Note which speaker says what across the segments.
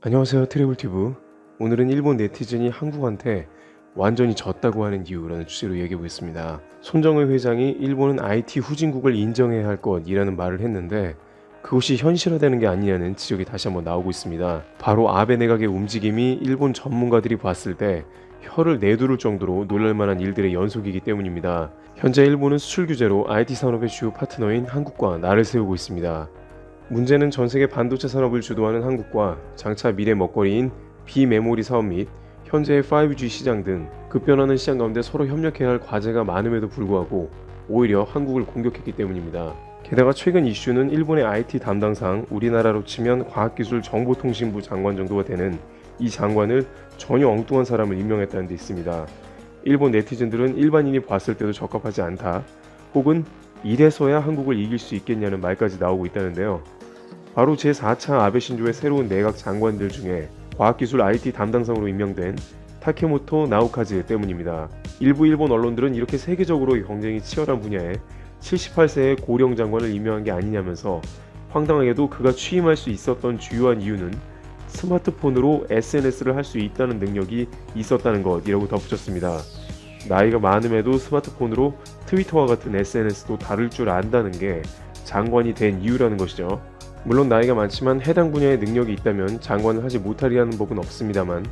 Speaker 1: 안녕하세요, 트래블튜브. 오늘은 일본 네티즌이 한국한테 완전히 졌다고 하는 이유라는 주제로 얘기해보겠습니다. 손정의 회장이 일본은 IT 후진국을 인정해야 할 것이라는 말을 했는데 그것이 현실화되는 게 아니냐는 지적이 다시 한번 나오고 있습니다. 바로 아베 내각의 움직임이 일본 전문가들이 봤을 때 혀를 내두를 정도로 놀랄만한 일들의 연속이기 때문입니다. 현재 일본은 수출 규제로 IT 산업의 주요 파트너인 한국과 날을 세우고 있습니다. 문제는 전세계 반도체 산업을 주도하는 한국과 장차 미래 먹거리인 비메모리 사업 및 현재의 5G 시장 등 급변하는 시장 가운데 서로 협력해야 할 과제가 많음에도 불구하고 오히려 한국을 공격했기 때문입니다. 게다가 최근 이슈는 일본의 IT 담당상 우리나라로 치면 과학기술정보통신부 장관 정도가 되는 이 장관을 전혀 엉뚱한 사람을 임명했다는 데 있습니다. 일본 네티즌들은 일반인이 봤을 때도 적합하지 않다, 혹은 이래서야 한국을 이길 수 있겠냐는 말까지 나오고 있다는데요. 바로 제4차 아베 신조의 새로운 내각 장관들 중에 과학기술 IT 담당상으로 임명된 타케모토 나오카즈 때문입니다. 일부 일본 언론들은 이렇게 세계적으로 경쟁이 치열한 분야에 78세의 고령 장관을 임명한 게 아니냐면서 황당하게도 그가 취임할 수 있었던 주요한 이유는 스마트폰으로 SNS를 할 수 있다는 능력이 있었다는 것이라고 덧붙였습니다. 나이가 많음에도 스마트폰으로 트위터와 같은 SNS도 다룰 줄 안다는 게 장관이 된 이유라는 것이죠. 물론 나이가 많지만 해당 분야의 능력이 있다면 장관을 하지 못하리라는 법은 없습니다만,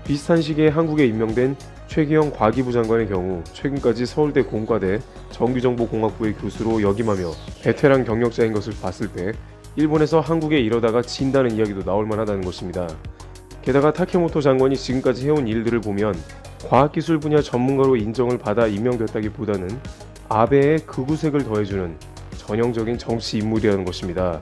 Speaker 1: 비슷한 시기에 한국에 임명된 최기영 과기부 장관의 경우 최근까지 서울대 공과대 정규정보공학부의 교수로 역임하며 베테랑 경력자인 것을 봤을 때 일본에서 한국에 이러다가 진다는 이야기도 나올 만하다는 것입니다. 게다가 타케모토 장관이 지금까지 해온 일들을 보면 과학기술 분야 전문가로 인정을 받아 임명됐다기보다는 아베의 극우색을 더해주는 전형적인 정치 인물이라는 것입니다.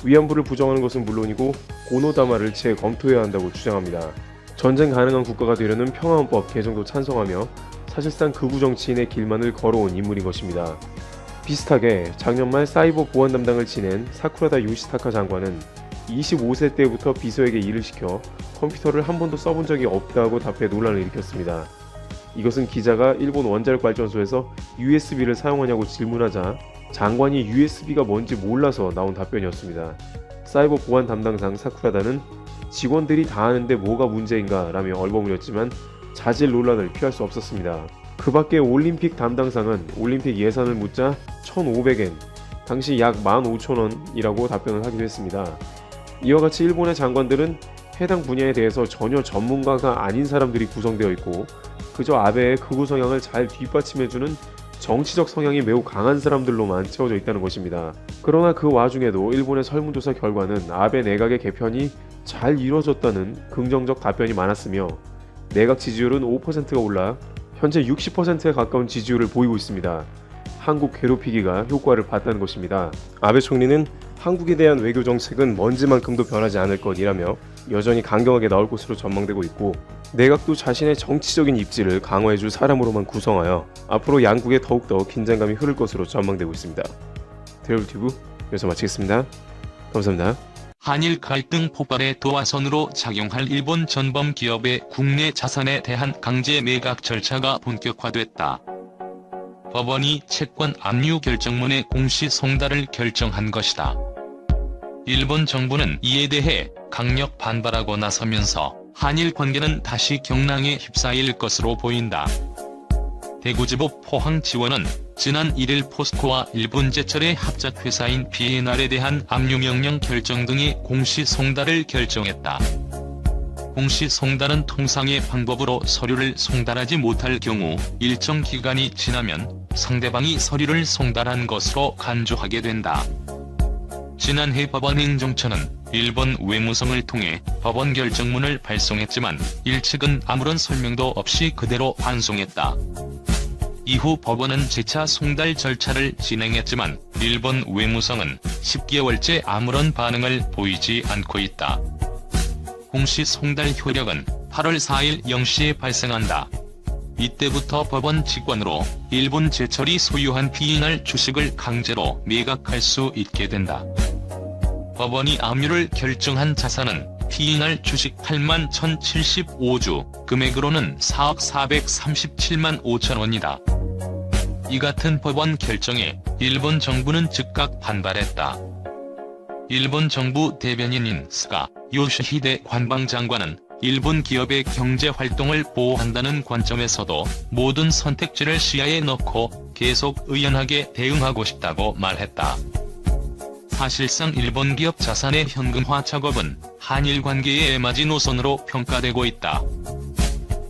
Speaker 1: 위안부를 부정하는 것은 물론이고 고노다마를 재검토해야 한다고 주장합니다. 전쟁 가능한 국가가 되려는 평화헌법 개정도 찬성하며 사실상 극우 정치인의 길만을 걸어온 인물인 것입니다. 비슷하게 작년 말 사이버 보안 담당을 지낸 사쿠라다 요시타카 장관은 25세 때부터 비서에게 일을 시켜 컴퓨터를 한 번도 써본 적이 없다고 답해 논란을 일으켰습니다. 이것은 기자가 일본 원자력 발전소에서 USB를 사용하냐고 질문하자 장관이 USB가 뭔지 몰라서 나온 답변이었습니다. 사이버 보안 담당상 사쿠라다는 직원들이 다 아는데 뭐가 문제인가 라며 얼버무렸지만 자질 논란을 피할 수 없었습니다. 그 밖에 올림픽 담당상은 올림픽 예산을 묻자 1,500엔, 당시 약 15,000원이라고 답변을 하기도 했습니다. 이와 같이 일본의 장관들은 해당 분야에 대해서 전혀 전문가가 아닌 사람들이 구성되어 있고 그저 아베의 극우 성향을 잘 뒷받침해주는 정치적 성향이 매우 강한 사람들로만 채워져 있다는 것입니다. 그러나 그 와중에도 일본의 설문조사 결과는 아베 내각의 개편이 잘 이루어졌다는 긍정적 답변이 많았으며 내각 지지율은 5%가 올라 현재 60%에 가까운 지지율을 보이고 있습니다. 한국 괴롭히기가 효과를 봤다는 것입니다. 아베 총리는 한국에 대한 외교 정책은 먼지만큼도 변하지 않을 것이라며 여전히 강경하게 나올 것으로 전망되고 있고, 내각도 자신의 정치적인 입지를 강화해줄 사람으로만 구성하여 앞으로 양국에 더욱더 긴장감이 흐를 것으로 전망되고 있습니다. 트래블튜브 여기서 마치겠습니다. 감사합니다.
Speaker 2: 한일 갈등 폭발의 도화선으로 작용할 일본 전범 기업의 국내 자산에 대한 강제 매각 절차가 본격화됐다. 법원이 채권 압류 결정문의 공시 송달을 결정한 것이다. 일본 정부는 이에 대해 강력 반발하고 나서면서 한일 관계는 다시 경랑에 휩싸일 것으로 보인다. 대구지법 포항지원은 지난 1일 포스코와 일본제철의 합작회사인 B&R에 대한 압류명령 결정 등의 공시 송달을 결정했다. 공시 송달은 통상의 방법으로 서류를 송달하지 못할 경우 일정 기간이 지나면 상대방이 서류를 송달한 것으로 간주하게 된다. 지난해 법원 행정처는 일본 외무성을 통해 법원 결정문을 발송했지만 일측은 아무런 설명도 없이 그대로 반송했다. 이후 법원은 재차 송달 절차를 진행했지만 일본 외무성은 10개월째 아무런 반응을 보이지 않고 있다. 공시 송달 효력은 8월 4일 0시에 발생한다. 이때부터 법원 직관으로 일본 제철이 소유한 B&R 주식을 강제로 매각할 수 있게 된다. 법원이 압류를 결정한 자산은 B&R 주식 8만 1,075주, 금액으로는 4억 437만 5천 원이다. 이 같은 법원 결정에 일본 정부는 즉각 반발했다. 일본 정부 대변인인 스가 요시히데 관방장관은 일본 기업의 경제 활동을 보호한다는 관점에서도 모든 선택지를 시야에 넣고 계속 의연하게 대응하고 싶다고 말했다. 사실상 일본 기업 자산의 현금화 작업은 한일 관계의 애맞이 노선으로 평가되고 있다.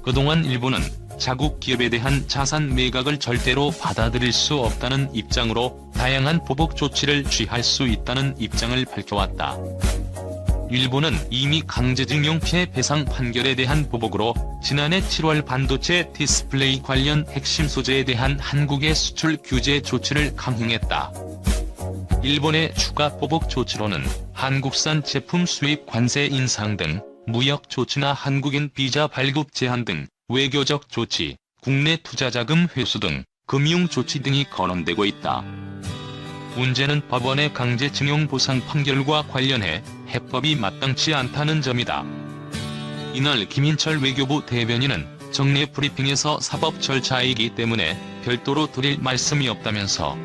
Speaker 2: 그동안 일본은 자국 기업에 대한 자산 매각을 절대로 받아들일 수 없다는 입장으로 다양한 보복 조치를 취할 수 있다는 입장을 밝혀왔다. 일본은 이미 강제징용 피해 배상 판결에 대한 보복으로 지난해 7월 반도체 디스플레이 관련 핵심 소재에 대한 한국의 수출 규제 조치를 강행했다. 일본의 추가 보복 조치로는 한국산 제품 수입 관세 인상 등 무역 조치나 한국인 비자 발급 제한 등 외교적 조치, 국내 투자자금 회수 등 금융 조치 등이 거론되고 있다. 문제는 법원의 강제징용 보상 판결과 관련해 해법이 마땅치 않다는 점이다. 이날 김인철 외교부 대변인은 정례 브리핑에서 사법 절차이기 때문에 별도로 드릴 말씀이 없다면서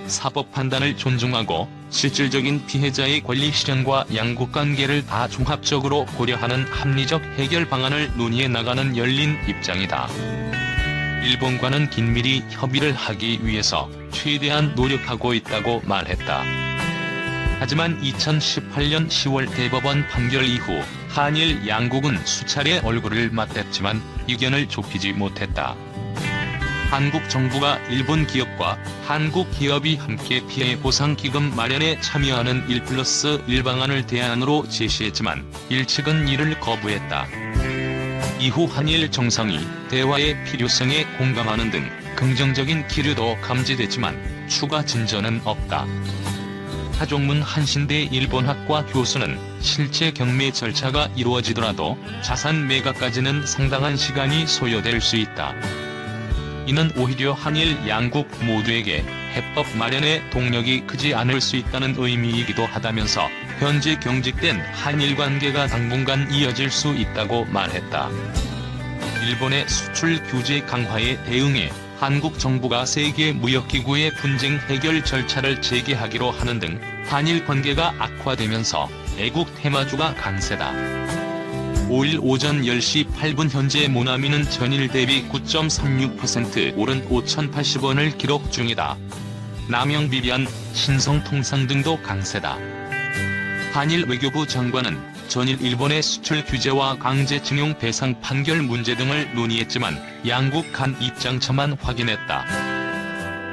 Speaker 2: 사법 판단을 존중하고 실질적인 피해자의 권리 실현과 양국 관계를 다 종합적으로 고려하는 합리적 해결 방안을 논의해 나가는 열린 입장이다. 일본과는 긴밀히 협의를 하기 위해서 최대한 노력하고 있다고 말했다. 하지만 2018년 10월 대법원 판결 이후 한일 양국은 수차례 얼굴을 맞댔지만 의견을 좁히지 못했다. 한국 정부가 일본 기업과 한국 기업이 함께 피해 보상 기금 마련에 참여하는 1+1 방안을 대안으로 제시했지만 일측은 이를 거부했다. 이후 한일 정상이 대화의 필요성에 공감하는 등 긍정적인 기류도 감지됐지만 추가 진전은 없다. 하종문 한신대 일본학과 교수는 실제 경매 절차가 이루어지더라도 자산 매각까지는 상당한 시간이 소요될 수 있다. 이는 오히려 한일 양국 모두에게 해법 마련의 동력이 크지 않을 수 있다는 의미이기도 하다면서 현재 경직된 한일 관계가 당분간 이어질 수 있다고 말했다. 일본의 수출 규제 강화에 대응해 한국 정부가 세계무역기구의 분쟁 해결 절차를 재개하기로 하는 등 한일 관계가 악화되면서 애국 테마주가 강세다. 5일 오전 10시 8분 현재 모나미는 전일 대비 9.36% 오른 5,080원을 기록 중이다. 남영 비비안, 신성통상 등도 강세다. 한일 외교부 장관은 전일 일본의 수출 규제와 강제징용 배상 판결 문제 등을 논의했지만 양국 간 입장차만 확인했다.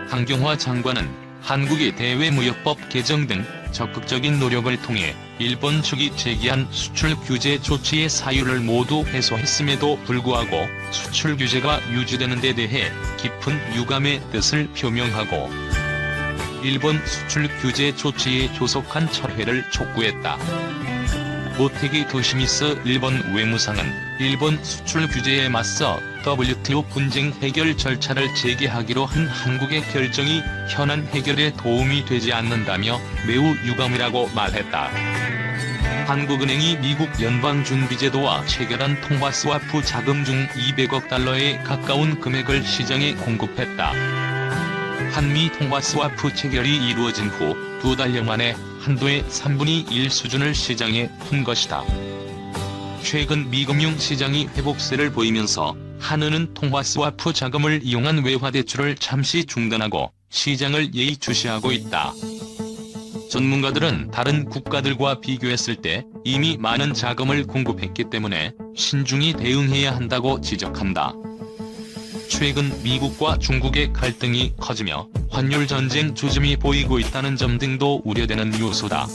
Speaker 2: 강경화 장관은 한국이 대외무역법 개정 등 적극적인 노력을 통해 일본 측이 제기한 수출 규제 조치의 사유를 모두 해소했음에도 불구하고 수출 규제가 유지되는 데 대해 깊은 유감의 뜻을 표명하고 일본 수출 규제 조치의 조속한 철회를 촉구했다. 모테기 도시미스 일본 외무상은 일본 수출 규제에 맞서 WTO 분쟁 해결 절차를 재개하기로 한 한국의 결정이 현안 해결에 도움이 되지 않는다며 매우 유감이라고 말했다. 한국은행이 미국 연방준비제도와 체결한 통화스와프 자금 중 200억 달러에 가까운 금액을 시장에 공급했다. 한미 통화스와프 체결이 이루어진 후 2달여 만에 한도의 3분의 1 수준을 시장에 푼 것이다. 최근 미금융 시장이 회복세를 보이면서 한은은 통화스와프 자금을 이용한 외화대출을 잠시 중단하고 시장을 예의주시하고 있다. 전문가들은 다른 국가들과 비교했을 때 이미 많은 자금을 공급했기 때문에 신중히 대응해야 한다고 지적한다. 최근 미국과 중국의 갈등이 커지며 환율 전쟁 조짐이 보이고 있다는 점 등도 우려되는 요소다.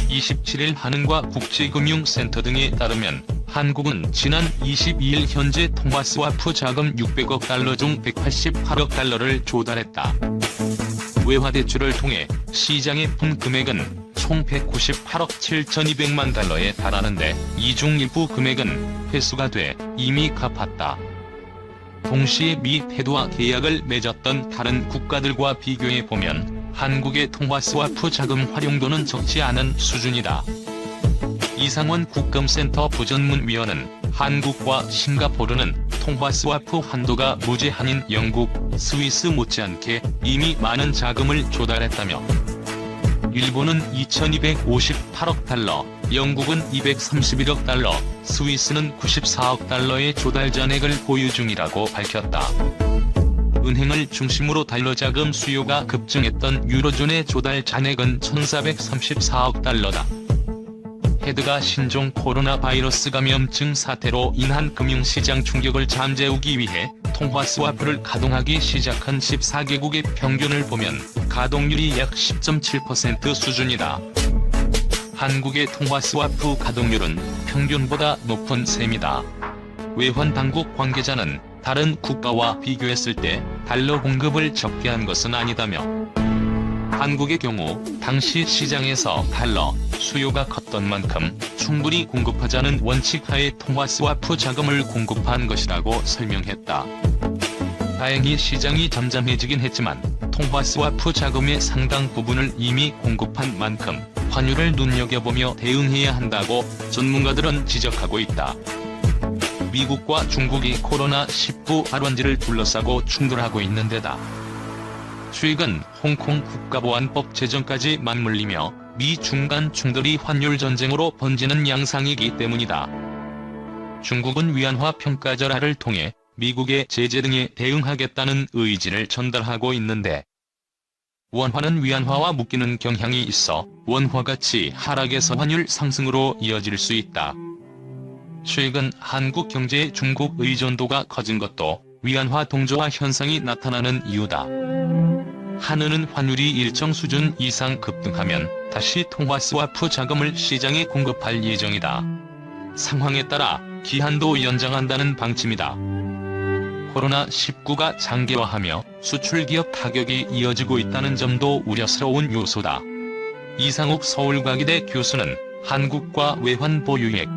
Speaker 2: 27일 한은과 국제금융센터 등에 따르면 한국은 지난 22일 현재 통화스와프 자금 600억 달러 중 188억 달러를 조달했다. 외화대출을 통해 시장에 푼 금액은 총 198억 7,200만 달러에 달하는데 이 중 일부 금액은 회수가 돼 이미 갚았다. 동시에 미 페드와 계약을 맺었던 다른 국가들과 비교해보면 한국의 통화스와프 자금 활용도는 적지 않은 수준이다. 이상원 국금센터 부전문위원은 한국과 싱가포르는 통화스와프 한도가 무제한인 영국, 스위스 못지않게 이미 많은 자금을 조달했다며 일본은 2258억 달러, 영국은 231억 달러, 스위스는 94억 달러의 조달 잔액을 보유 중이라고 밝혔다. 은행을 중심으로 달러 자금 수요가 급증했던 유로존의 조달 잔액은 1434억 달러다. 헤드가 신종 코로나 바이러스 감염증 사태로 인한 금융시장 충격을 잠재우기 위해 통화 스와프를 가동하기 시작한 14개국의 평균을 보면 가동률이 약 10.7% 수준이다. 한국의 통화 스와프 가동률은 평균보다 높은 셈이다. 외환 당국 관계자는 다른 국가와 비교했을 때 달러 공급을 적게 한 것은 아니다며, 한국의 경우 당시 시장에서 달러 수요가 컸던 만큼 충분히 공급하자는 원칙하에 통화 스와프 자금을 공급한 것이라고 설명했다. 다행히 시장이 잠잠해지긴 했지만 통화 스와프 자금의 상당 부분을 이미 공급한 만큼 환율을 눈여겨보며 대응해야 한다고 전문가들은 지적하고 있다. 미국과 중국이 코로나19 발원지를 둘러싸고 충돌하고 있는 데다 최근 홍콩 국가보안법 제정까지 맞물리며 미-중 간 충돌이 환율 전쟁으로 번지는 양상이기 때문이다. 중국은 위안화 평가절하를 통해 미국의 제재 등에 대응하겠다는 의지를 전달하고 있는데, 원화는 위안화와 묶이는 경향이 있어 원화 가치 하락에서 환율 상승으로 이어질 수 있다. 최근 한국 경제의 중국 의존도가 커진 것도 위안화 동조화 현상이 나타나는 이유다. 한은은 환율이 일정 수준 이상 급등하면 다시 통화 스와프 자금을 시장에 공급할 예정이다. 상황에 따라 기한도 연장한다는 방침이다. 코로나19가 장기화하며 수출기업 타격이 이어지고 있다는 점도 우려스러운 요소다. 이상욱 서울과기대 교수는 한국과 외환 보유액